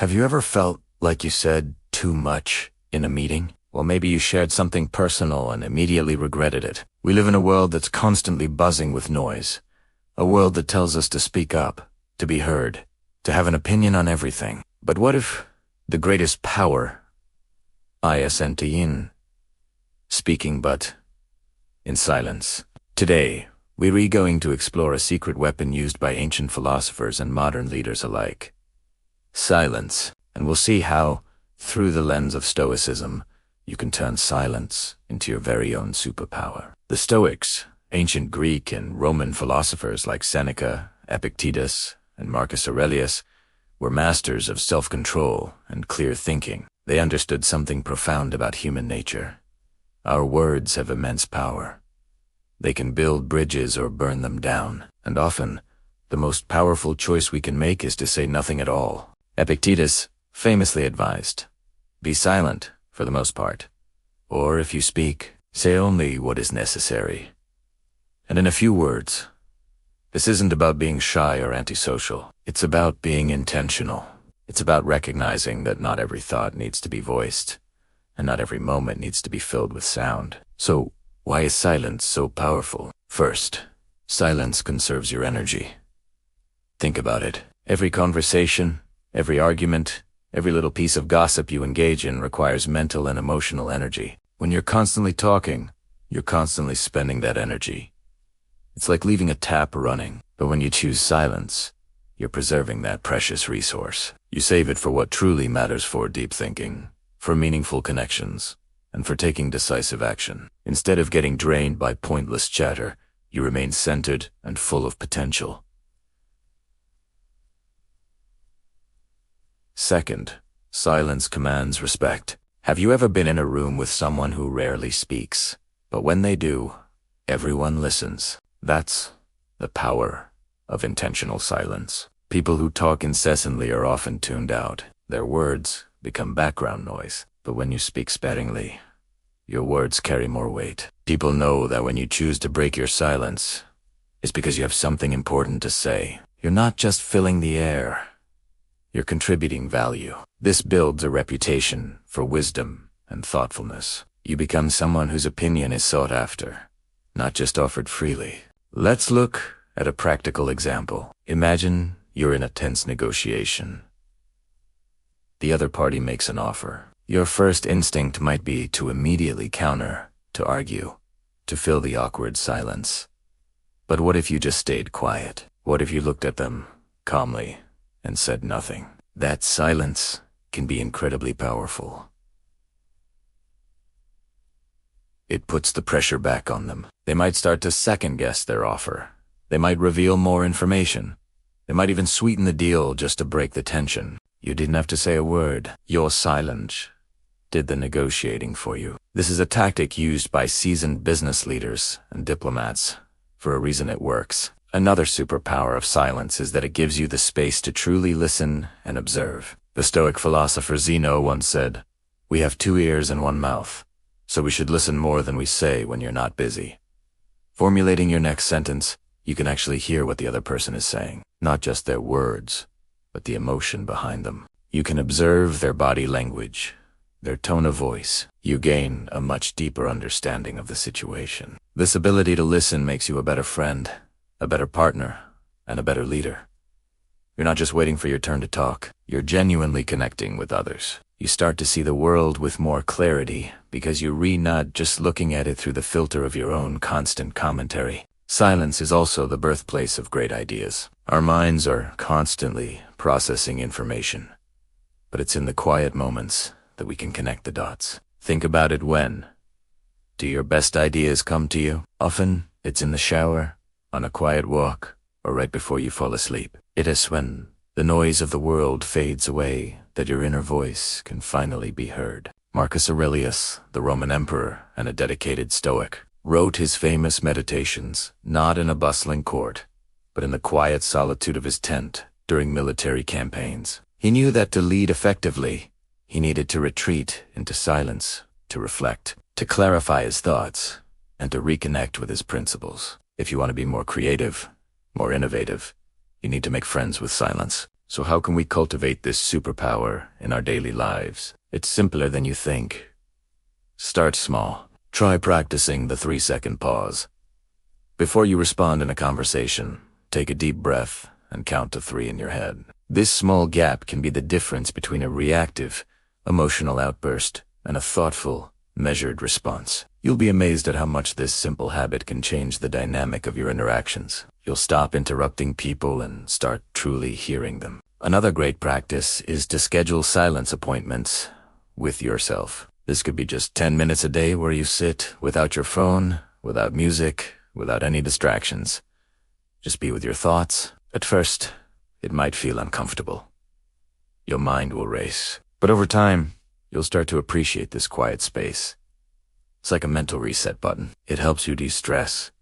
Have you ever felt like you said too much in a meeting? Well, maybe you shared something personal and immediately regretted it. We live in a world that's constantly buzzing with noise. A world that tells us to speak up, to be heard, to have an opinion on everything. But what if the greatest power, in speaking but in silence? Today, we're going to explore a secret weapon used by ancient philosophers and modern leaders alike. Silence. And we'll see how, through the lens of Stoicism, you can turn silence into your very own superpower. The Stoics, ancient Greek and Roman philosophers like Seneca, Epictetus, and Marcus Aurelius, were masters of self-control and clear thinking. They understood something profound about human nature. Our words have immense power. They can build bridges or burn them down, and often, the most powerful choice we can make is to say nothing at all. Epictetus famously advised, "Be silent, for the most part, or if you speak, say only what is necessary." And in a few words, this isn't about being shy or antisocial. It's about being intentional. It's about recognizing that not every thought needs to be voiced, and not every moment needs to be filled with sound. So, why is silence so powerful? First, silence conserves your energy. Think about it. Every conversation, every argument, every little piece of gossip you engage in requires mental and emotional energy. When you're constantly talking, you're constantly spending that energy. It's like leaving a tap running, but when you choose silence, you're preserving that precious resource. You save it for what truly matters, for deep thinking, for meaningful connections, and for taking decisive action. Instead of getting drained by pointless chatter, you remain centered and full of potential. Second, silence commands respect. Have you ever been in a room with someone who rarely speaks, but when they do, everyone listens? That's the power of intentional silence. People who talk incessantly are often tuned out. Their words become background noise. But when you speak sparingly, your words carry more weight. People know that when you choose to break your silence, it's because you have something important to say. You're not just filling the air. You're contributing value. This builds a reputation for wisdom and thoughtfulness. You become someone whose opinion is sought after, not just offered freely. Let's look at a practical example. Imagine you're in a tense negotiation. The other party makes an offer. Your first instinct might be to immediately counter, to argue, to fill the awkward silence. But what if you just stayed quiet? What if you looked at them calmly and said nothing? That silence can be incredibly powerful. It puts the pressure back on them. They might start to second-guess their offer. They might reveal more information. They might even sweeten the deal just to break the tension. You didn't have to say a word. Your silence did the negotiating for you. This is a tactic used by seasoned business leaders and diplomats. For a reason it works. Another superpower of silence is that it gives you the space to truly listen and observe. The Stoic philosopher Zeno once said, "We have 2 ears and 1 mouth, so we should listen more than we say when you're not busy." Formulating your next sentence, you can actually hear what the other person is saying, not just their words, but the emotion behind them. You can observe their body language, their tone of voice. You gain a much deeper understanding of the situation. This ability to listen makes you a better friend, a better partner, and a better leader. You're not just waiting for your turn to talk. You're genuinely connecting with others. You start to see the world with more clarity because you're not just looking at it through the filter of your own constant commentary. Silence is also the birthplace of great ideas. Our minds are constantly processing information, but it's in the quiet moments that we can connect the dots. Think about it. When do your best ideas come to you? Often, it's in the shower, on a quiet walk, or right before you fall asleep. It is when the noise of the world fades away that your inner voice can finally be heard. Marcus Aurelius, the Roman emperor and a dedicated Stoic, wrote his famous meditations not in a bustling court, but in the quiet solitude of his tent during military campaigns. He knew that to lead effectively, he needed to retreat into silence, to reflect, to clarify his thoughts, and to reconnect with his principles. If you want to be more creative, more innovative, you need to make friends with silence. So how can we cultivate this superpower in our daily lives? It's simpler than you think. Start small. Try practicing the 3-second pause. Before you respond in a conversation, take a deep breath and count to 3 in your head. This small gap can be the difference between a reactive, emotional outburst and a thoughtful, measured response. You'll be amazed at how much this simple habit can change the dynamic of your interactions. You'll stop interrupting people and start truly hearing them. Another great practice is to schedule silence appointments with yourself. This could be just 10 minutes a day where you sit without your phone, without music, without any distractions. Just be with your thoughts. At first, it might feel uncomfortable. Your mind will race. But over time, you'll start to appreciate this quiet space. It's like a mental reset button. It helps you de-stress,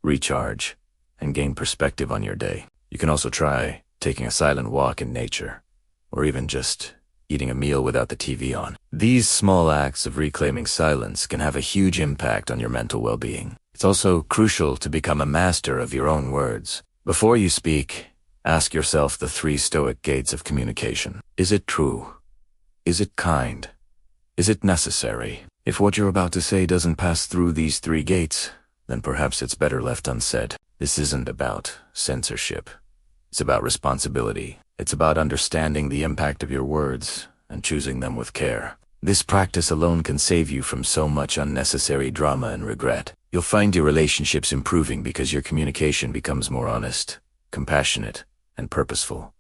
recharge, and gain perspective on your day. You can also try taking a silent walk in nature, or even just eating a meal without the TV on. These small acts of reclaiming silence can have a huge impact on your mental well-being. It's also crucial to become a master of your own words. Before you speak, ask yourself the 3 Stoic gates of communication. Is it true? Is it kind? Is it necessary? If what you're about to say doesn't pass through these 3 gates, then perhaps it's better left unsaid. This isn't about censorship. It's about responsibility. It's about understanding the impact of your words and choosing them with care. This practice alone can save you from so much unnecessary drama and regret. You'll find your relationships improving because your communication becomes more honest, compassionate, and purposeful.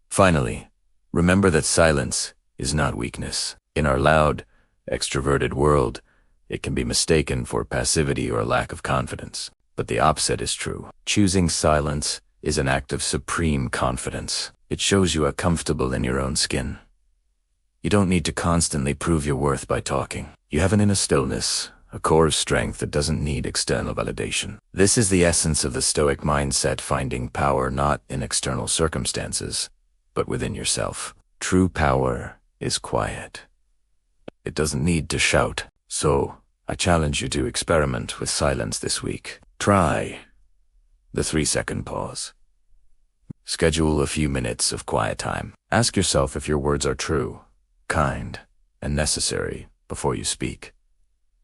Finally, remember that silence is not weakness. In our loud, extroverted world, it can be mistaken for passivity or a lack of confidence. But the opposite is true. Choosing silence is an act of supreme confidence. It shows you are comfortable in your own skin. You don't need to constantly prove your worth by talking. You have an inner stillness, a core of strength that doesn't need external validation. This is the essence of the Stoic mindset, finding power not in external circumstances, but within yourself. True power is quiet. It doesn't need to shout. So, I challenge you to experiment with silence this week. Try the 3-second pause. Schedule a few minutes of quiet time. Ask yourself if your words are true, kind, and necessary before you speak.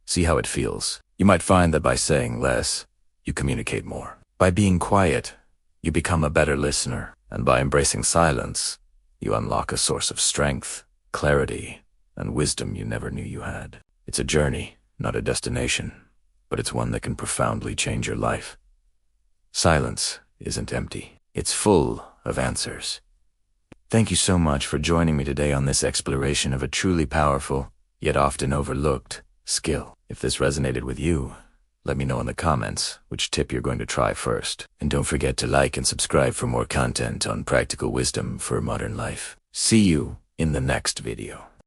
See how it feels. You might find that by saying less, you communicate more. By being quiet, you become a better listener. And by embracing silence, you unlock a source of strength, clarity, and wisdom you never knew you had. It's a journey, not a destination, but it's one that can profoundly change your life. Silence isn't empty. It's full of answers. Thank you so much for joining me today on this exploration of a truly powerful, yet often overlooked, skill. If this resonated with you, let me know in the comments which tip you're going to try first. And don't forget to like and subscribe for more content on practical wisdom for modern life. See you in the next video.